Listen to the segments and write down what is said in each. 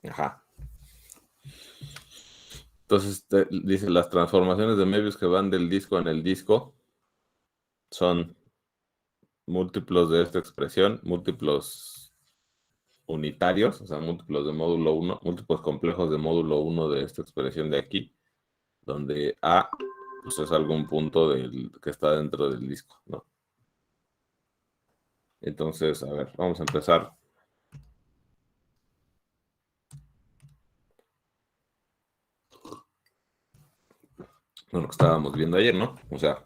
Ajá. Entonces, dice, las transformaciones de Möbius que van del disco en el disco son múltiplos de esta expresión, múltiplos unitarios, o sea, múltiplos de módulo 1, múltiplos complejos de módulo 1 de esta expresión de aquí, donde A pues, es algún punto que está dentro del disco, ¿no? Entonces, a ver, vamos a empezar. Con lo que estábamos viendo ayer, ¿no? O sea,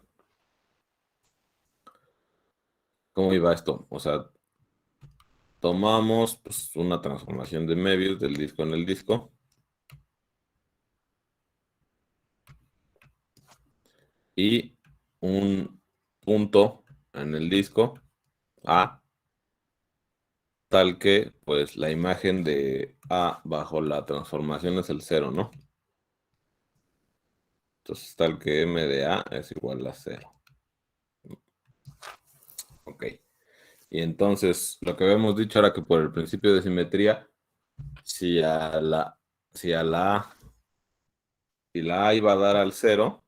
¿cómo iba esto? O sea, tomamos pues, una transformación de Möbius del disco en el disco. Y un punto en el disco A, tal que pues la imagen de A bajo la transformación es el 0, ¿no? Entonces tal que M de A es igual a 0. Ok. Y entonces lo que habíamos dicho era que por el principio de simetría, si a la, si a la A, si la A iba a dar al 0,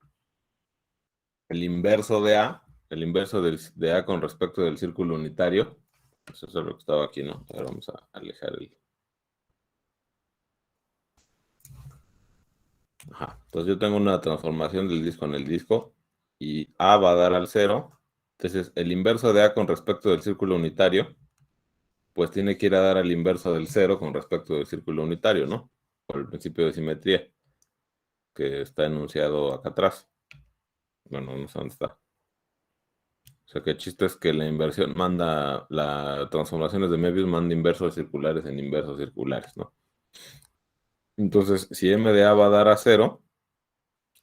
el inverso de A, el inverso de A con respecto del círculo unitario, pues eso es lo que estaba aquí, ¿no? Ahora vamos a alejar el... Ajá. Entonces yo tengo una transformación del disco en el disco y A va a dar al 0. Entonces el inverso de A con respecto del círculo unitario, pues tiene que ir a dar al inverso del 0 con respecto del círculo unitario, ¿no? Por el principio de simetría, que está enunciado acá atrás. Bueno, no sé dónde está. O sea que el chiste es que la inversión manda, la transformaciones de Möbius manda inversos circulares en inversos circulares, ¿no? Entonces, si M de A va a dar a 0,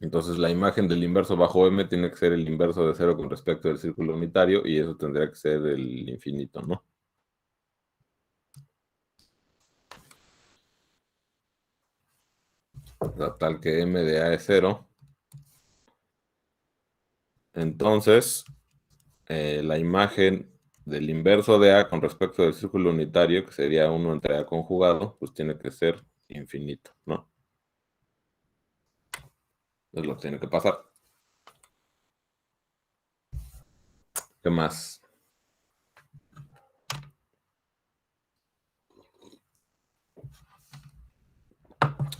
entonces la imagen del inverso bajo M tiene que ser el inverso de 0 con respecto del círculo unitario y eso tendría que ser el infinito, ¿no? O sea, tal que M de A es 0. Entonces, la imagen del inverso de A con respecto del círculo unitario, que sería 1 entre A conjugado, pues tiene que ser infinito, ¿no? Es lo que tiene que pasar. ¿Qué más?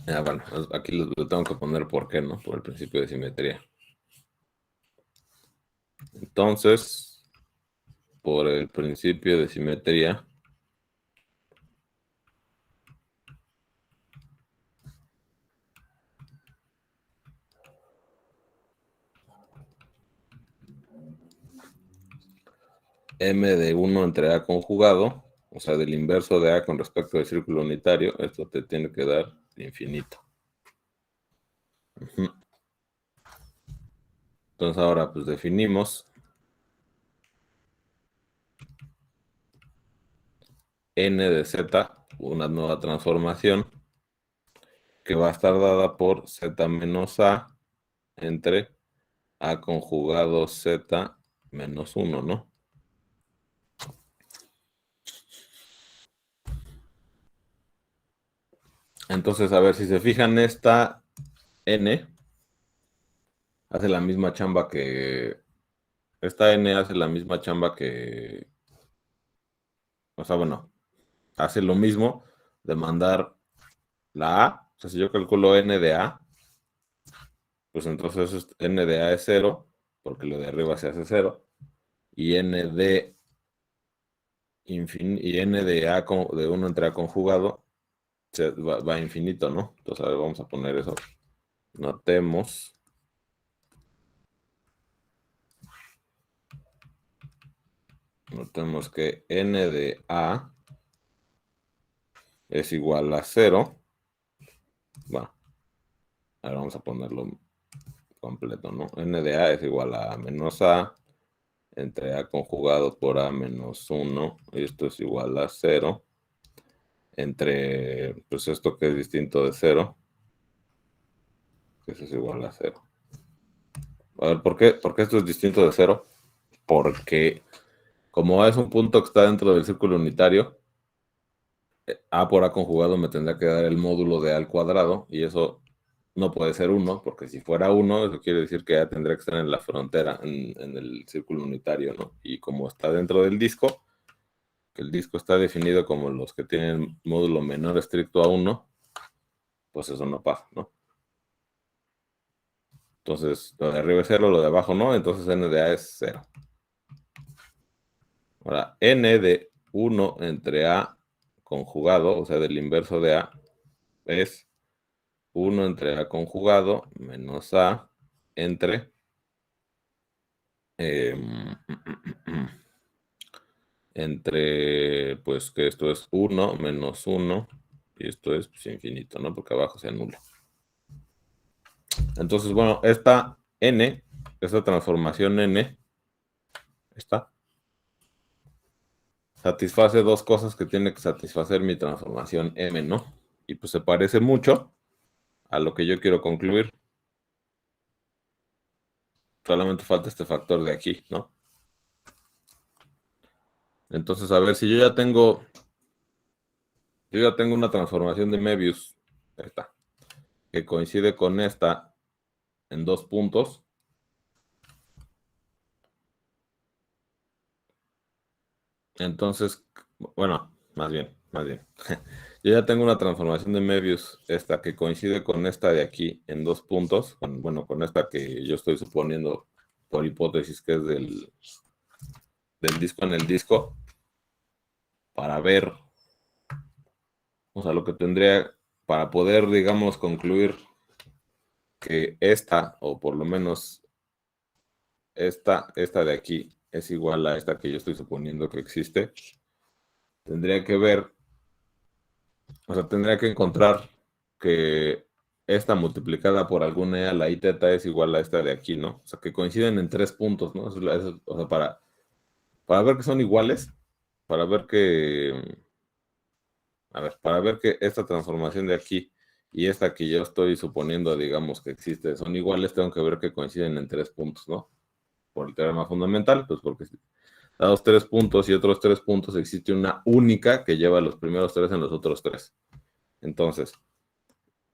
Bueno, aquí lo tengo que poner por qué, ¿no? Por el principio de simetría. Entonces, por el principio de simetría, M de 1 entre A conjugado, o sea, del inverso de A con respecto del círculo unitario, esto te tiene que dar infinito. Entonces ahora pues definimos N de Z, una nueva transformación, que va a estar dada por Z menos A entre A conjugado Z menos 1, ¿no? Entonces, a ver, si se fijan, esta N hace la misma chamba que... Esta N hace la misma chamba que... O sea, bueno, hace lo mismo de mandar la A. O sea, si yo calculo N de A, pues entonces N de A es 0, porque lo de arriba se hace 0. Y N de, y N de A de 1 entre A conjugado va a infinito, ¿no? Entonces, a ver, vamos a poner eso. Notemos. Notemos que N de A es igual a 0. Bueno, ahora vamos a ponerlo completo, ¿no? N de A es igual a menos A entre A conjugado por A menos 1. Esto es igual a 0. Entre, pues esto que es distinto de 0, que eso es igual a 0. A ver, ¿por qué esto es distinto de 0? Porque como A es un punto que está dentro del círculo unitario, A por A conjugado me tendrá que dar el módulo de A al cuadrado, y eso no puede ser 1, porque si fuera 1, eso quiere decir que A tendría que estar en la frontera, en el círculo unitario, ¿no? Y como está dentro del disco, que el disco está definido como los que tienen módulo menor estricto a 1, pues eso no pasa, ¿no? Entonces, lo de arriba es 0, lo de abajo no, entonces n de A es 0. Ahora, n de 1 entre A conjugado, o sea, del inverso de A, es 1 entre A conjugado menos A entre entre, pues que esto es 1 menos 1, y esto es pues, infinito, ¿no? Porque abajo se anula. Entonces, bueno, esta transformación n, satisface dos cosas que tiene que satisfacer mi transformación m, ¿no? Y pues se parece mucho a lo que yo quiero concluir. Solamente falta este factor de aquí, ¿no? Entonces, a ver, si yo ya tengo una transformación de Möbius, esta, que coincide con esta en 2 puntos. Entonces, bueno, más bien. Yo ya tengo una transformación de Möbius, esta que coincide con esta de aquí en 2 puntos, con esta que yo estoy suponiendo por hipótesis que es del disco en el disco, para ver, o sea, lo que tendría, para poder, digamos, concluir que esta, o por lo menos esta de aquí, es igual a esta que yo estoy suponiendo que existe, tendría que ver, o sea, tendría que encontrar que esta multiplicada por alguna e a la i teta es igual a esta de aquí, ¿no? O sea, que coinciden en 3 puntos, ¿no? O sea, para ver que son iguales, para ver que, a ver, para ver que esta transformación de aquí y esta que yo estoy suponiendo, digamos, que existe, son iguales, tengo que ver que coinciden en 3 puntos, ¿no? Por el teorema fundamental, pues porque dados 3 puntos y otros 3 puntos, existe una única que lleva los primeros 3 en los otros 3. Entonces,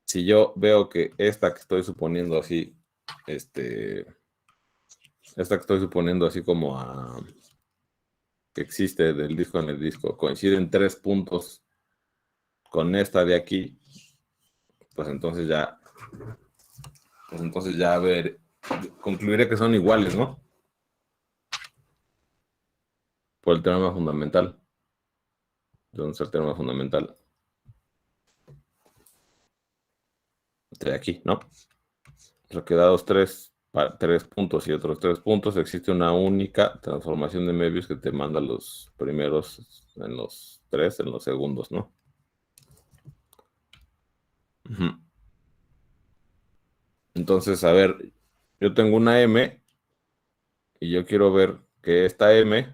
si yo veo que esta que estoy suponiendo así, esta que estoy suponiendo así como que existe del disco en el disco, coincide en 3 puntos con esta de aquí, pues entonces ya a ver, concluiré que son iguales, ¿no? Por el teorema fundamental. Entonces el teorema fundamental de aquí, ¿no? O sea, que dados 3 puntos y otros 3 puntos, existe una única transformación de Möbius que te manda los primeros en los 3, en los segundos, ¿no? Ujú. Entonces, a ver, yo tengo una M y yo quiero ver que esta M,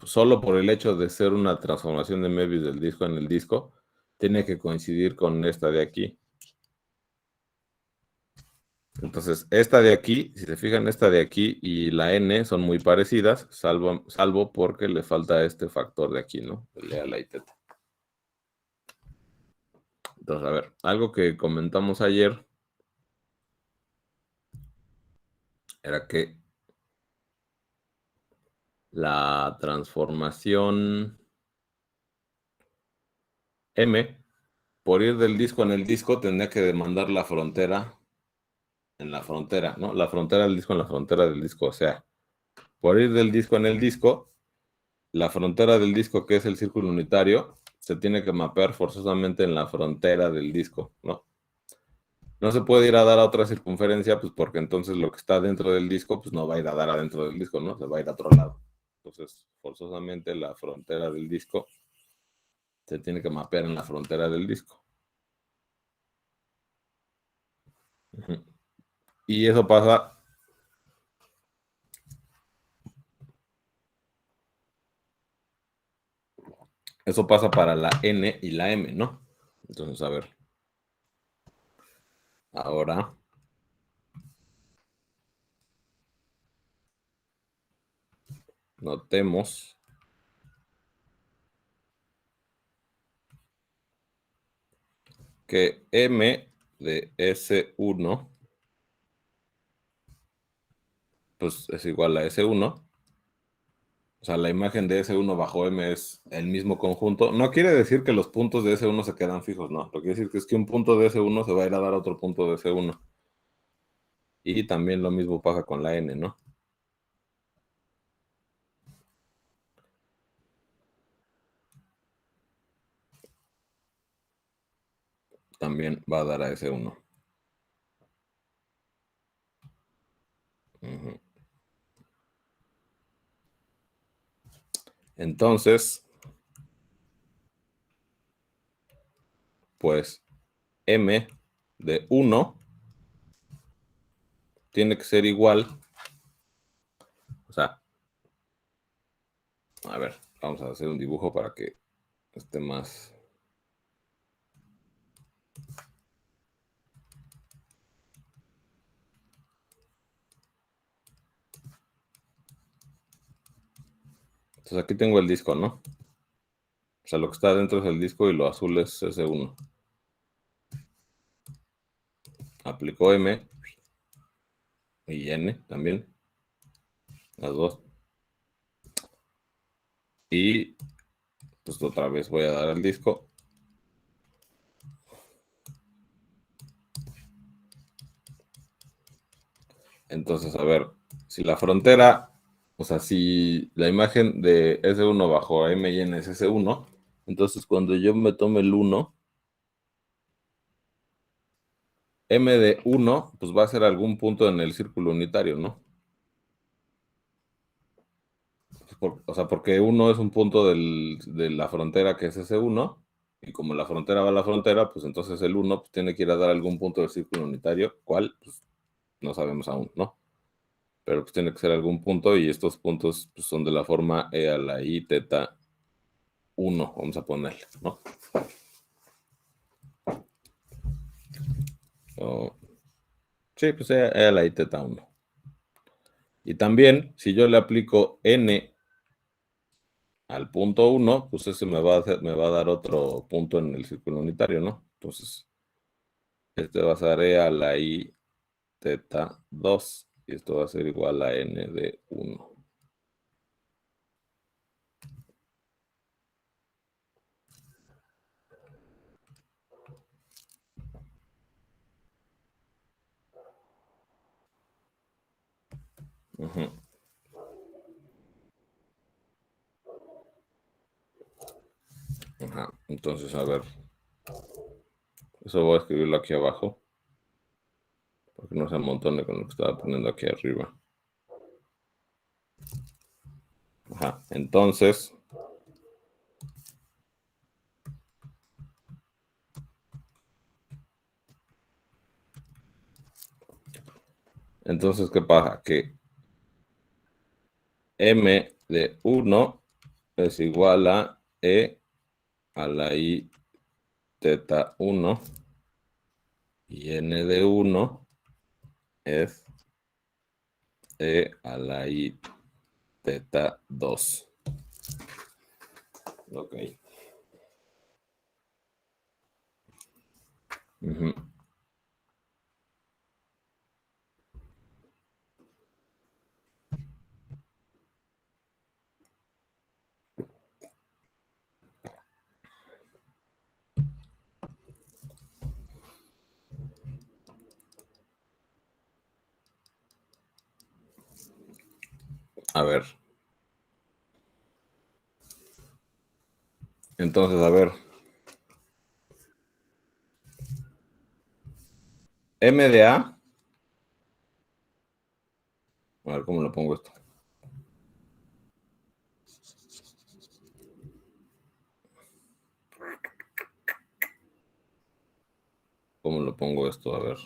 solo por el hecho de ser una transformación de Möbius del disco en el disco, tiene que coincidir con esta de aquí. Entonces, esta de aquí, si se fijan, esta de aquí y la N son muy parecidas, salvo porque le falta este factor de aquí, ¿no? El E a la I teta. Entonces, a ver, algo que comentamos ayer era que la transformación M, por ir del disco en el disco, tendría que demandar la frontera en la frontera, ¿no? La frontera del disco en la frontera del disco. O sea, por ir del disco en el disco, la frontera del disco, que es el círculo unitario, se tiene que mapear forzosamente en la frontera del disco, ¿no? No se puede ir a dar a otra circunferencia, pues porque entonces lo que está dentro del disco, pues no va a ir a dar adentro del disco, ¿no? Se va a ir a otro lado. Entonces, forzosamente la frontera del disco se tiene que mapear en la frontera del disco. Ujú. Y eso pasa para la N y la M, ¿no? Entonces, a ver, ahora notemos que M de S1 pues es igual a S1. O sea, la imagen de S1 bajo M es el mismo conjunto. No quiere decir que los puntos de S1 se quedan fijos, no. Lo que quiere decir que es que un punto de S1 se va a ir a dar a otro punto de S1. Y también lo mismo pasa con la N, ¿no? También va a dar a S1. Ujú. Entonces, pues M de 1 tiene que ser igual. O sea, a ver, vamos a hacer un dibujo para que esté más. Entonces aquí tengo el disco, ¿no? O sea, lo que está dentro es el disco y lo azul es S1. Aplicó M y N también, las dos. Y pues otra vez voy a dar al disco. Entonces, a ver, si la frontera, o sea, si la imagen de S1 bajo M y N es S1, entonces cuando yo me tome el 1, M de 1, pues va a ser algún punto en el círculo unitario, ¿no? O sea, porque 1 es un punto de la frontera que es S1, y como la frontera va a la frontera, pues entonces el 1 pues, tiene que ir a dar algún punto del círculo unitario, ¿cuál? Pues no sabemos aún, ¿no? Pero pues tiene que ser algún punto, y estos puntos pues, son de la forma E a la I, teta 1, vamos a ponerle, ¿no? O, sí, pues E a la I, teta 1. Y también, si yo le aplico N al punto 1, pues ese me va a dar otro punto en el círculo unitario, ¿no? Entonces, este va a ser E a la I, teta 2, y esto va a ser igual a N de 1. Ujú. Ajá. Entonces, a ver, eso voy a escribirlo aquí abajo, porque no se amontone con lo que estaba poniendo aquí arriba. Ajá. Entonces, ¿qué pasa? Que M de 1 es igual a E a la I, teta 1, y N de 1 es E a la I, teta 2. Ok. Ujú. A ver, entonces, a ver, M de a ver cómo lo pongo esto. ¿Cómo lo pongo esto? A ver.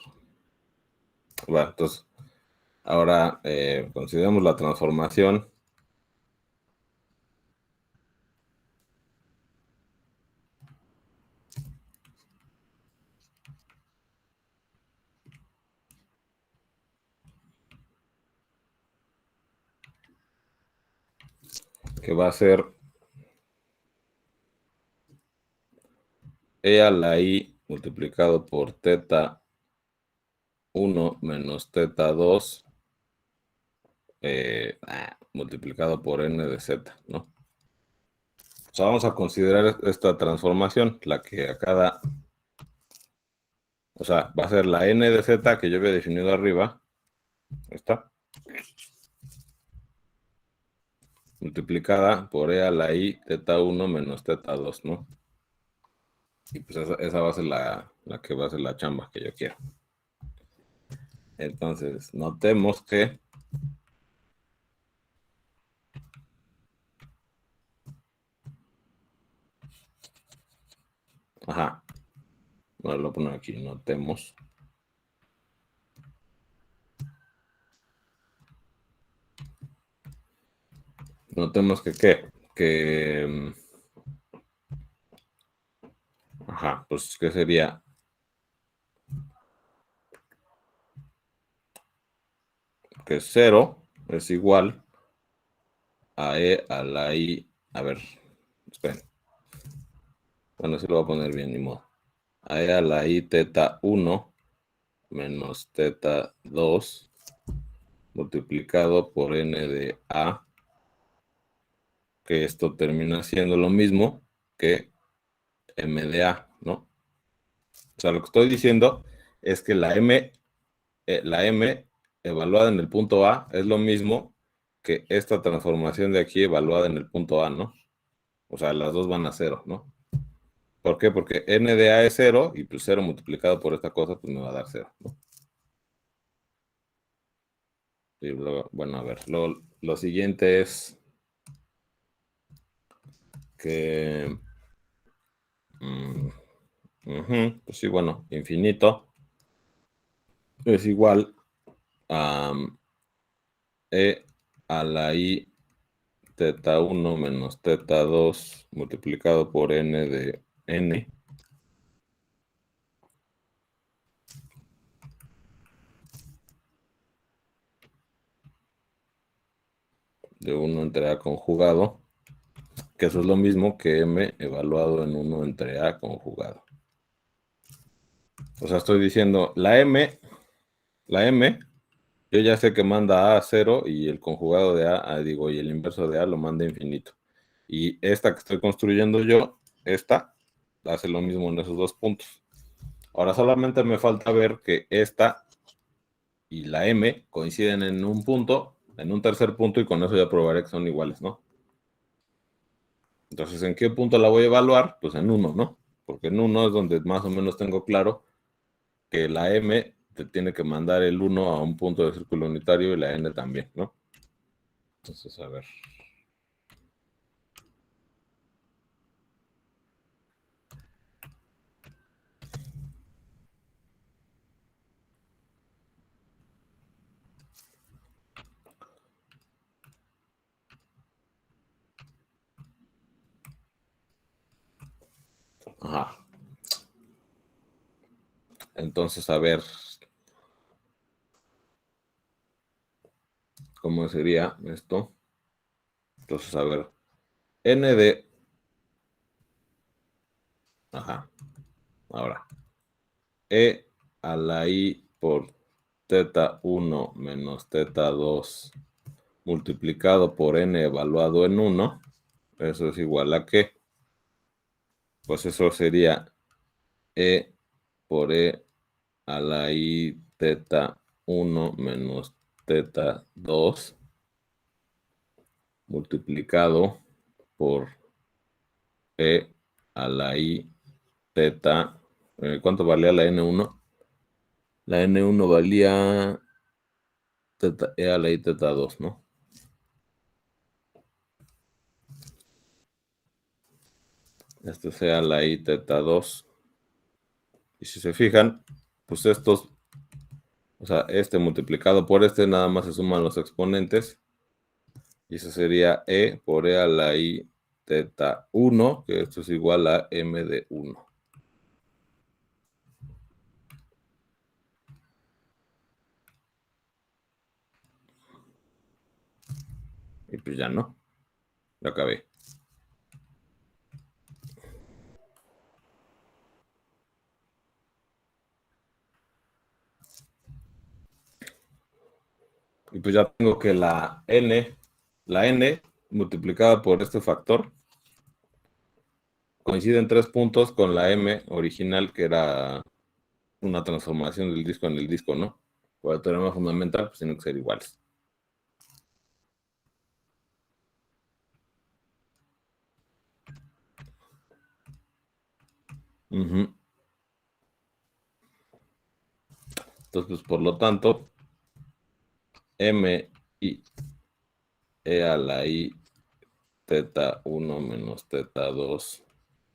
Bueno, entonces, ahora consideramos la transformación que va a ser E a la I multiplicado por teta 1 menos teta 2 multiplicado por n de z, ¿no? O sea, vamos a considerar esta transformación, la que a cada... O sea, va a ser la n de z que yo había definido arriba. Está. Multiplicada por e a la i teta 1 menos teta 2, ¿no? Y pues esa va a ser la que va a ser la chamba que yo quiero. Entonces, notemos que ajá, bueno, lo pongo aquí, notemos. Notemos que ¿qué? Que ajá, pues ¿qué sería? Que 0 es igual a e a la i, a ver, esperen. Bueno, sí lo voy a poner bien, ni modo. A e a la i teta 1 menos teta 2 multiplicado por n de a, que esto termina siendo lo mismo que m de a, ¿no? O sea, lo que estoy diciendo es que la m evaluada en el punto A es lo mismo que esta transformación de aquí evaluada en el punto A, ¿no? O sea, las dos van a 0, ¿no? ¿Por qué? Porque n de A es 0 y pues 0 multiplicado por esta cosa pues me va a dar 0, ¿no? Y luego, bueno, a ver, lo siguiente es que... pues sí, bueno, infinito es igual a e a la i teta 1 menos teta 2 multiplicado por n de n de 1 entre a conjugado, que eso es lo mismo que m evaluado en 1 entre a conjugado. O sea, estoy diciendo, la m, yo ya sé que manda a 0 y el conjugado de digo, y el inverso de a lo manda a infinito. Y esta que estoy construyendo yo, esta, hace lo mismo en esos dos puntos. Ahora solamente me falta ver que esta y la m coinciden en un punto, en un tercer punto, y con eso ya probaré que son iguales, ¿no? Entonces, ¿en qué punto la voy a evaluar? Pues en 1, ¿no? Porque en 1 es donde más o menos tengo claro que la m te tiene que mandar el 1 a un punto de círculo unitario y la n también, ¿no? Entonces, a ver. Ajá. Entonces, a ver, ¿cómo sería esto? Entonces, a ver, n de... Ajá. Ahora, e a la i por teta 1 menos teta 2 multiplicado por n evaluado en 1, eso es igual a ¿qué? Pues eso sería e por e a la i teta 1 menos teta 2 multiplicado por e a la i teta. ¿Cuánto valía la n1? La n1 valía teta, e a la i teta 2, ¿no? Este sea la i teta 2. Y si se fijan, pues estos, o sea, este multiplicado por este, nada más se suman los exponentes. Y eso sería e por e a la i teta 1, que esto es igual a m de 1. Y pues ya no, lo acabé. Y pues ya tengo que la n multiplicada por este factor coincide en 3 puntos con la m original, que era una transformación del disco en el disco, ¿no? Por el teorema fundamental, pues tienen que ser iguales. Entonces, pues, por lo tanto, m y e a la i teta 1 menos teta 2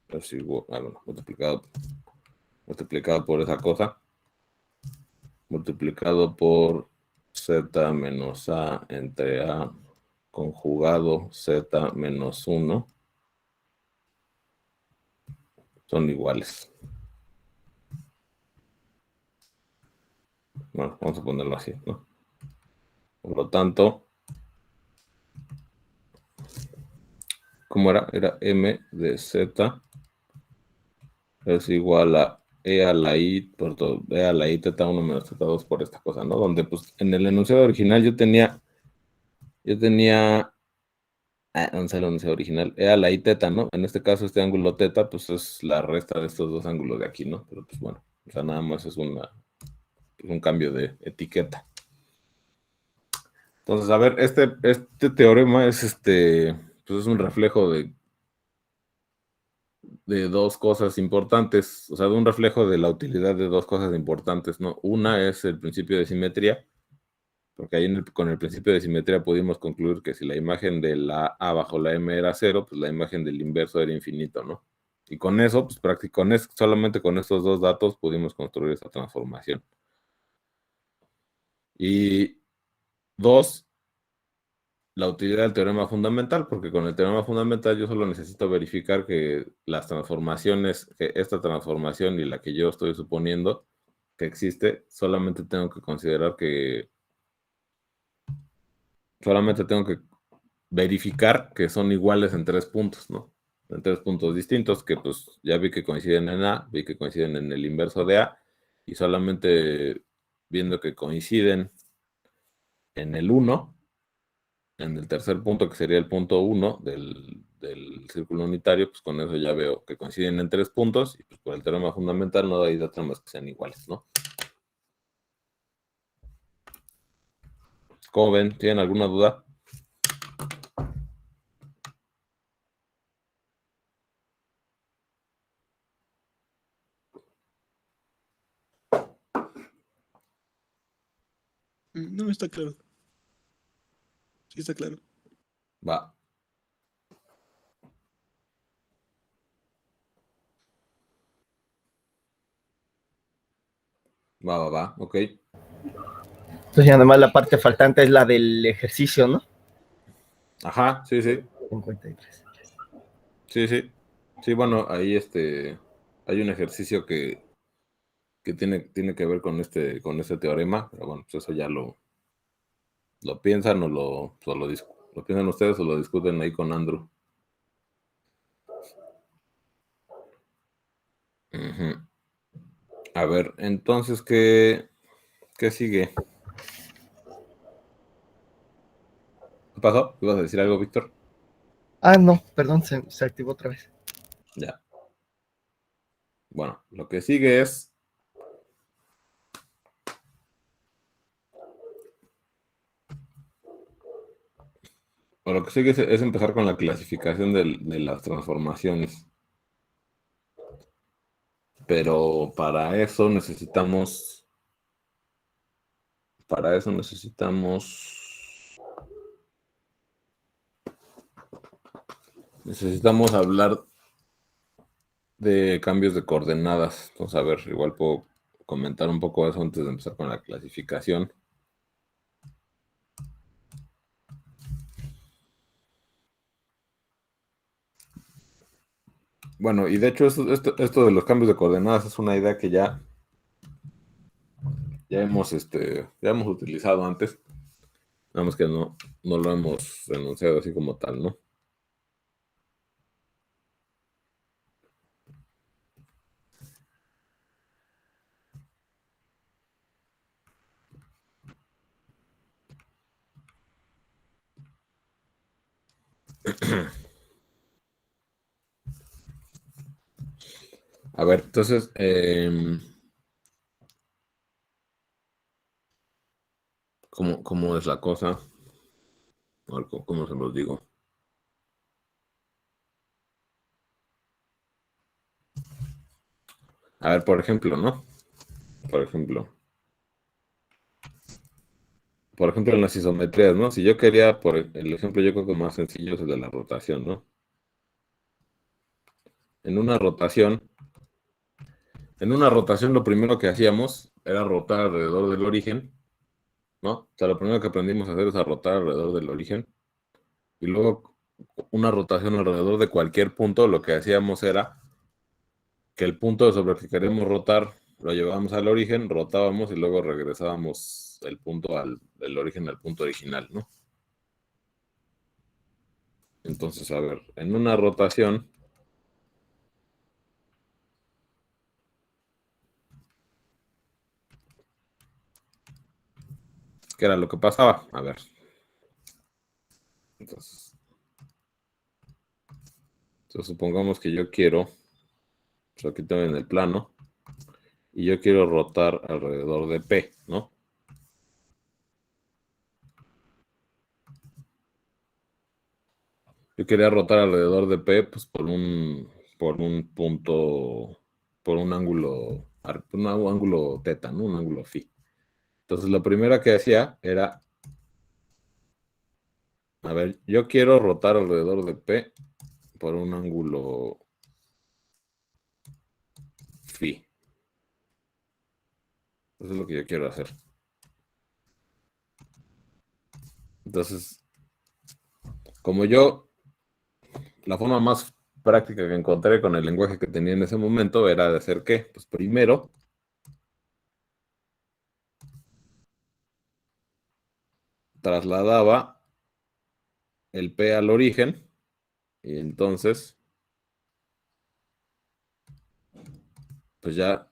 es igual, bueno, multiplicado por esa cosa, multiplicado por z menos a entre a conjugado z menos 1, son iguales. Bueno, vamos a ponerlo así, ¿no? Por lo tanto, ¿cómo era? Era m de z es igual a e a la i por todo, e a la i teta 1 menos teta 2 por esta cosa, ¿no? Donde pues en el enunciado original yo tenía ¿dónde sale el enunciado original? E a la i teta, ¿no? En este caso este ángulo teta pues es la resta de estos dos ángulos de aquí, ¿no? Pero pues bueno, o sea, nada más es un cambio de etiqueta. Entonces, a ver, este teorema pues es un reflejo de dos cosas importantes, o sea, de un reflejo de la utilidad de dos cosas importantes, ¿no? Una es el principio de simetría, porque ahí con el principio de simetría pudimos concluir que si la imagen de la A bajo la M era cero, pues la imagen del inverso era infinito, ¿no? Y con eso, pues solamente con estos dos datos pudimos construir esa transformación. Y dos, la utilidad del teorema fundamental, porque con el teorema fundamental yo solo necesito verificar que las transformaciones, que esta transformación y la que yo estoy suponiendo que existe, solamente tengo que verificar que son iguales en 3 puntos, ¿no? En 3 puntos distintos, que pues ya vi que coinciden en A, vi que coinciden en el inverso de A, y solamente viendo que coinciden en el 1, en el tercer punto, que sería el punto 1 del círculo unitario, pues con eso ya veo que coinciden en 3 puntos, y pues por el teorema fundamental no hay otra más que sean iguales, ¿no? ¿Cómo ven? ¿Tienen alguna duda? No está claro. Sí está claro. Va, ok. Entonces, ya además la parte faltante es la del ejercicio, ¿no? Ajá, sí, sí. 53. Sí, sí. Sí, bueno, ahí hay un ejercicio que tiene que ver con este teorema, pero bueno, pues eso ya lo piensan lo piensan ustedes o lo discuten ahí con Andrew. Ujú. A ver, entonces, ¿qué sigue? ¿Qué pasó? ¿Ibas a decir algo, Víctor? Ah, no, perdón, se activó otra vez. Ya. Bueno, lo que sigue es es empezar con la clasificación de las transformaciones. Pero necesitamos hablar de cambios de coordenadas. Entonces, a ver, igual puedo comentar un poco eso antes de empezar con la clasificación. Bueno, y de hecho esto de los cambios de coordenadas es una idea que ya hemos utilizado antes, nada más que no lo hemos enunciado así como tal, ¿no? A ver, entonces, ¿cómo es la cosa? A ver, ¿cómo se los digo? A ver, por ejemplo, ¿no? Por ejemplo, en las isometrías, ¿no? Si yo quería, por el ejemplo, yo creo que más sencillo es el de la rotación, ¿no? En una rotación, lo primero que hacíamos era rotar alrededor del origen, ¿no? O sea, lo primero que aprendimos a hacer es a rotar alrededor del origen. Y luego una rotación alrededor de cualquier punto, lo que hacíamos era que el punto sobre el que queremos rotar lo llevábamos al origen, rotábamos y luego regresábamos el punto del origen al punto original, ¿no? Entonces, a ver, en una rotación, ¿qué era lo que pasaba? A ver. Entonces supongamos que yo quiero, pues aquí tengo en el plano, y yo quiero rotar alrededor de P, ¿no? Yo quería rotar alrededor de P, pues por un punto, por un ángulo teta, ¿no? Un ángulo phi. Entonces, lo primero que hacía era, a ver, yo quiero rotar alrededor de P por un ángulo phi. Eso es lo que yo quiero hacer. Entonces, la forma más práctica que encontré con el lenguaje que tenía en ese momento era de hacer ¿qué? Pues primero trasladaba el P al origen y entonces, pues ya,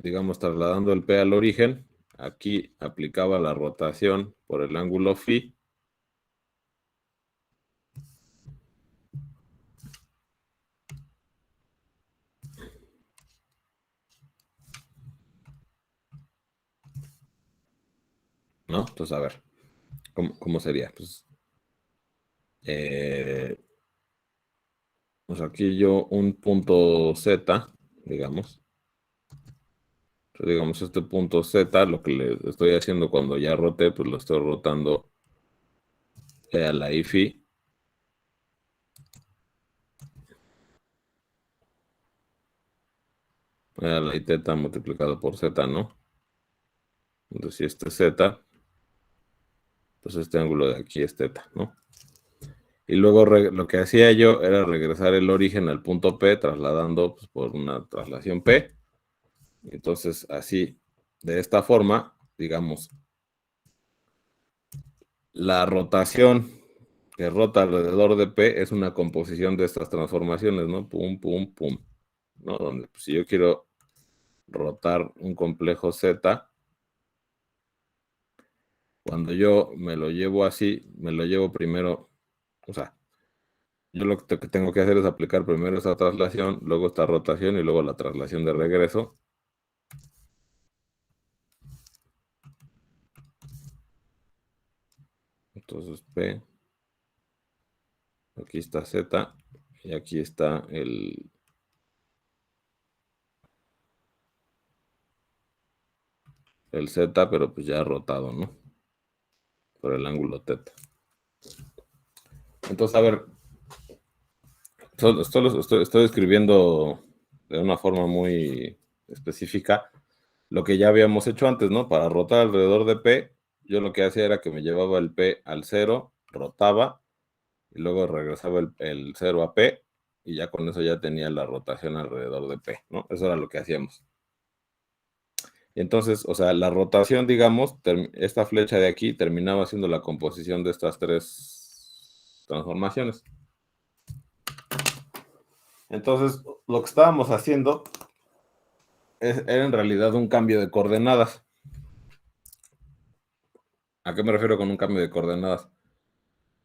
digamos, trasladando el P al origen, aquí aplicaba la rotación por el ángulo phi. ¿No? Entonces, a ver, ¿cómo sería? Eh, pues aquí yo un punto Z, digamos. Digamos, este punto Z, lo que le estoy haciendo cuando ya roté, pues lo estoy rotando a la I phi. A la I teta multiplicado por Z, ¿no? Entonces, si este es Z, pues este ángulo de aquí es teta, ¿no? Y luego lo que hacía yo era regresar el origen al punto P, trasladando pues, por una traslación P. Entonces, así, de esta forma, digamos, la rotación que rota alrededor de P es una composición de estas transformaciones, ¿no? Pum, pum, pum, ¿no? Donde pues, si yo quiero rotar un complejo Z, cuando yo me lo llevo así, me lo llevo primero, o sea, yo lo que tengo que hacer es aplicar primero esta traslación, luego esta rotación y luego la traslación de regreso. Entonces P, aquí está Z y aquí está el Z, pero pues ya rotado, ¿no? Por el ángulo teta. Entonces, a ver, esto lo estoy escribiendo de una forma muy específica lo que ya habíamos hecho antes, ¿no? Para rotar alrededor de P, yo lo que hacía era que me llevaba el P al 0, rotaba, y luego regresaba el 0 a P, y ya con eso ya tenía la rotación alrededor de P, ¿no? Eso era lo que hacíamos. Y entonces, o sea, la rotación, digamos, esta flecha de aquí terminaba siendo la composición de estas tres transformaciones. Entonces, lo que estábamos haciendo era en realidad un cambio de coordenadas. ¿A qué me refiero con un cambio de coordenadas?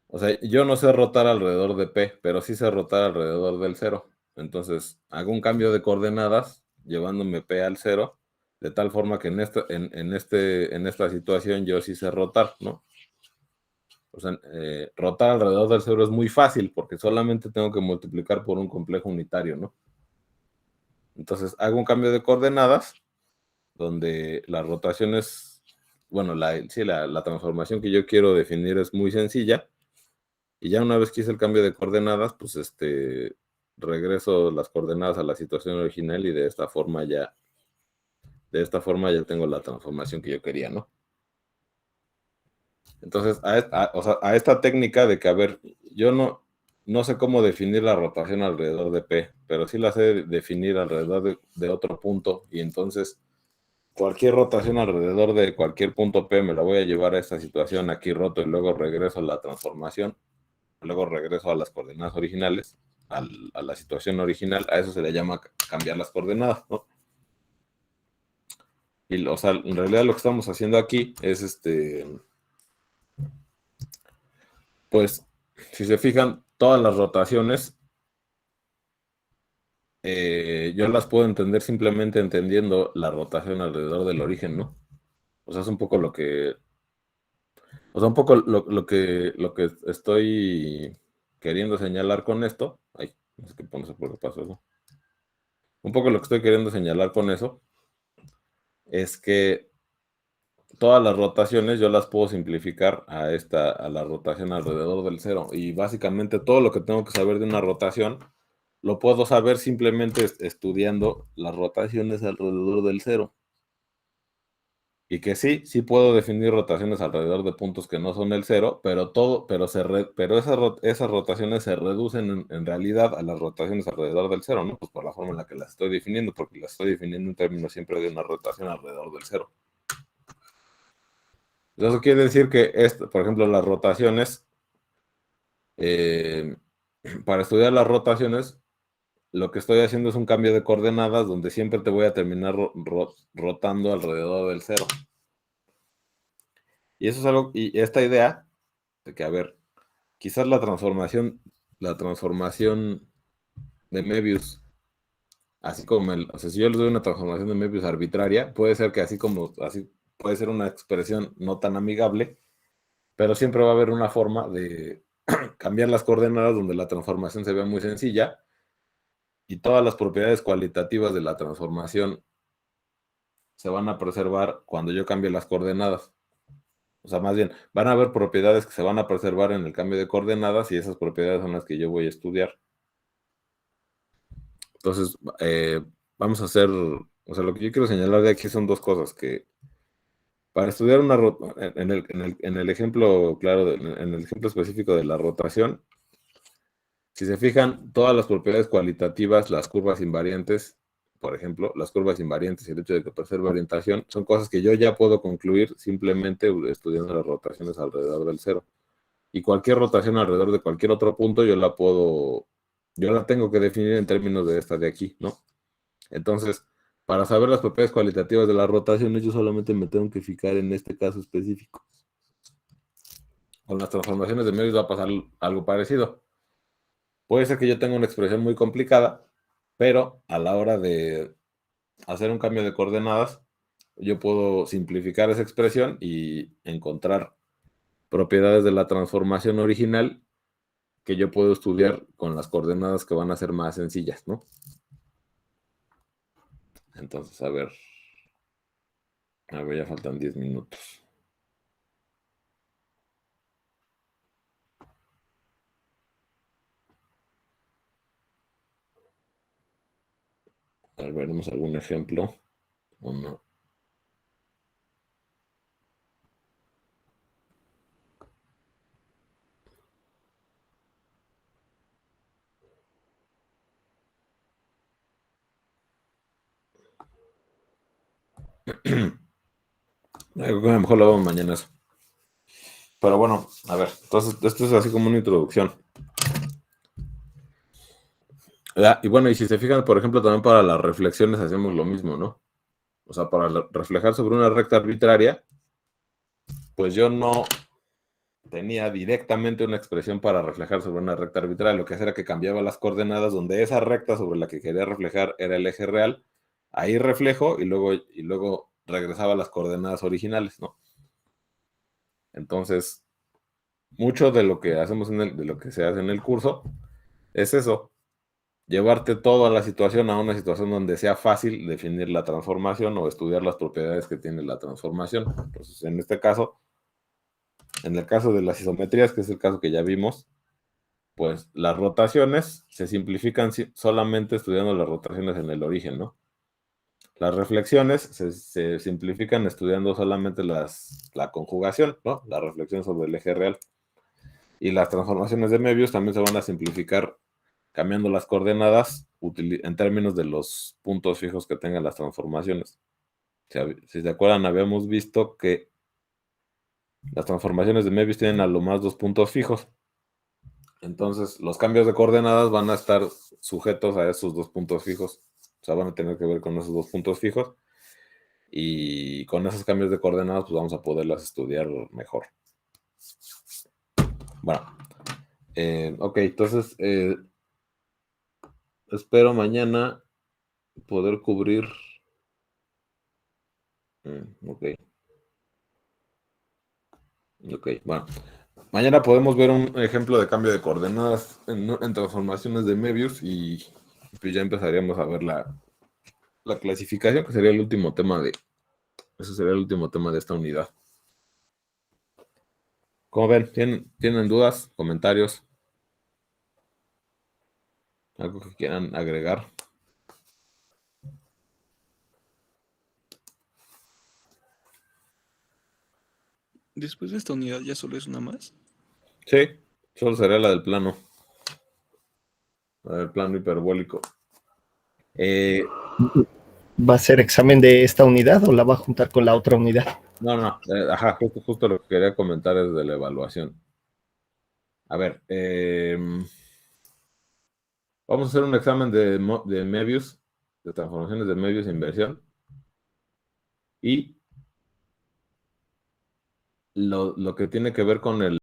O sea, yo no sé rotar alrededor de P, pero sí sé rotar alrededor del 0. Entonces, hago un cambio de coordenadas llevándome P al 0, de tal forma que en esta situación yo sí sé rotar, ¿no? O sea, rotar alrededor del 0 es muy fácil porque solamente tengo que multiplicar por un complejo unitario, ¿no? Entonces, hago un cambio de coordenadas donde la rotación es, bueno, la transformación que yo quiero definir es muy sencilla. Y ya una vez que hice el cambio de coordenadas, pues regreso las coordenadas a la situación original y de esta forma ya tengo la transformación que yo quería, ¿no? Entonces, o sea, a esta técnica de que, a ver, yo no sé cómo definir la rotación alrededor de P, pero sí la sé definir alrededor de otro punto, y entonces cualquier rotación alrededor de cualquier punto P me la voy a llevar a esta situación, aquí roto y luego regreso a la transformación, luego regreso a las coordenadas originales, a la situación original, a eso se le llama cambiar las coordenadas, ¿no? Y, o sea, en realidad lo que estamos haciendo aquí es pues, si se fijan, todas las rotaciones, yo las puedo entender simplemente entendiendo la rotación alrededor del origen, ¿no? O sea, es un poco lo que lo que estoy queriendo señalar con esto. Ay, no sé por qué pasó eso. Un poco lo que estoy queriendo señalar con eso es que todas las rotaciones yo las puedo simplificar a la rotación alrededor del 0. Y básicamente todo lo que tengo que saber de una rotación lo puedo saber simplemente estudiando las rotaciones alrededor del 0. Y que sí puedo definir rotaciones alrededor de puntos que no son el 0, pero esas rotaciones se reducen en realidad a las rotaciones alrededor del 0, ¿no? Pues por la forma en la que las estoy definiendo, porque las estoy definiendo en términos siempre de una rotación alrededor del 0. Eso quiere decir que, por ejemplo, las rotaciones, eh, para estudiar las rotaciones, lo que estoy haciendo es un cambio de coordenadas donde siempre te voy a terminar rotando alrededor del 0. Y eso es algo, y esta idea de que, a ver, quizás la transformación de Möbius, así como o sea, si yo les doy una transformación de Möbius arbitraria, puede ser que así puede ser una expresión no tan amigable, pero siempre va a haber una forma de cambiar las coordenadas donde la transformación se vea muy sencilla y todas las propiedades cualitativas de la transformación se van a preservar cuando yo cambie las coordenadas. O sea, más bien, van a haber propiedades que se van a preservar en el cambio de coordenadas y esas propiedades son las que yo voy a estudiar. Entonces, vamos a hacer, o sea, lo que yo quiero señalar de aquí son dos cosas, que para estudiar en el ejemplo, claro, en el ejemplo específico de la rotación, si se fijan, todas las propiedades cualitativas, las curvas invariantes, por ejemplo, las curvas invariantes y el hecho de que preserve orientación, son cosas que yo ya puedo concluir simplemente estudiando las rotaciones alrededor del 0. Y cualquier rotación alrededor de cualquier otro punto, yo la tengo que definir en términos de esta de aquí, ¿no? Entonces, para saber las propiedades cualitativas de las rotaciones, yo solamente me tengo que fijar en este caso específico. Con las transformaciones de medios va a pasar algo parecido. Puede ser que yo tenga una expresión muy complicada, pero a la hora de hacer un cambio de coordenadas, yo puedo simplificar esa expresión y encontrar propiedades de la transformación original que yo puedo estudiar con las coordenadas que van a ser más sencillas, ¿no? Entonces, a ver, ya faltan 10 minutos. A ver, veremos algún ejemplo o no. Creo que a lo mejor lo vemos mañana eso. Pero bueno, a ver, entonces esto es así como una introducción. Y bueno, y si se fijan, por ejemplo, también para las reflexiones hacemos lo mismo, ¿no? O sea, para reflejar sobre una recta arbitraria, pues yo no tenía directamente una expresión para reflejar sobre una recta arbitraria. Lo que hacía era que cambiaba las coordenadas donde esa recta sobre la que quería reflejar era el eje real. Ahí reflejo y luego regresaba a las coordenadas originales, ¿no? Entonces, mucho de lo que hacemos de lo que se hace en el curso es eso, llevarte toda la situación a una situación donde sea fácil definir la transformación o estudiar las propiedades que tiene la transformación. Entonces, en este caso, en el caso de las isometrías, que es el caso que ya vimos, pues las rotaciones se simplifican solamente estudiando las rotaciones en el origen, ¿no? Las reflexiones se simplifican estudiando solamente la conjugación, ¿no? La reflexión sobre el eje real. Y las transformaciones de Möbius también se van a simplificar cambiando las coordenadas en términos de los puntos fijos que tengan las transformaciones. Si se acuerdan, habíamos visto que las transformaciones de Möbius tienen a lo más 2 puntos fijos. Entonces, los cambios de coordenadas van a estar sujetos a esos 2 puntos fijos. O sea, van a tener que ver con esos 2 puntos fijos. Y con esos cambios de coordenadas, pues vamos a poderlas estudiar mejor. Bueno, ok, entonces espero mañana poder cubrir. Ok, bueno. Mañana podemos ver un ejemplo de cambio de coordenadas en transformaciones de Möbius y pues ya empezaríamos a ver la clasificación, que sería el último tema ese sería el último tema de esta unidad. ¿Cómo ven? ¿Tienen dudas, comentarios? ¿Algo que quieran agregar? Después de esta unidad ya solo es una más. Sí, solo sería la del plano. La del plano hiperbólico. ¿Va a ser examen de esta unidad o la va a juntar con la otra unidad? No, ajá, justo lo que quería comentar es de la evaluación. A ver, vamos a hacer un examen de Möbius, de transformaciones de Möbius e inversión. Y lo que tiene que ver con el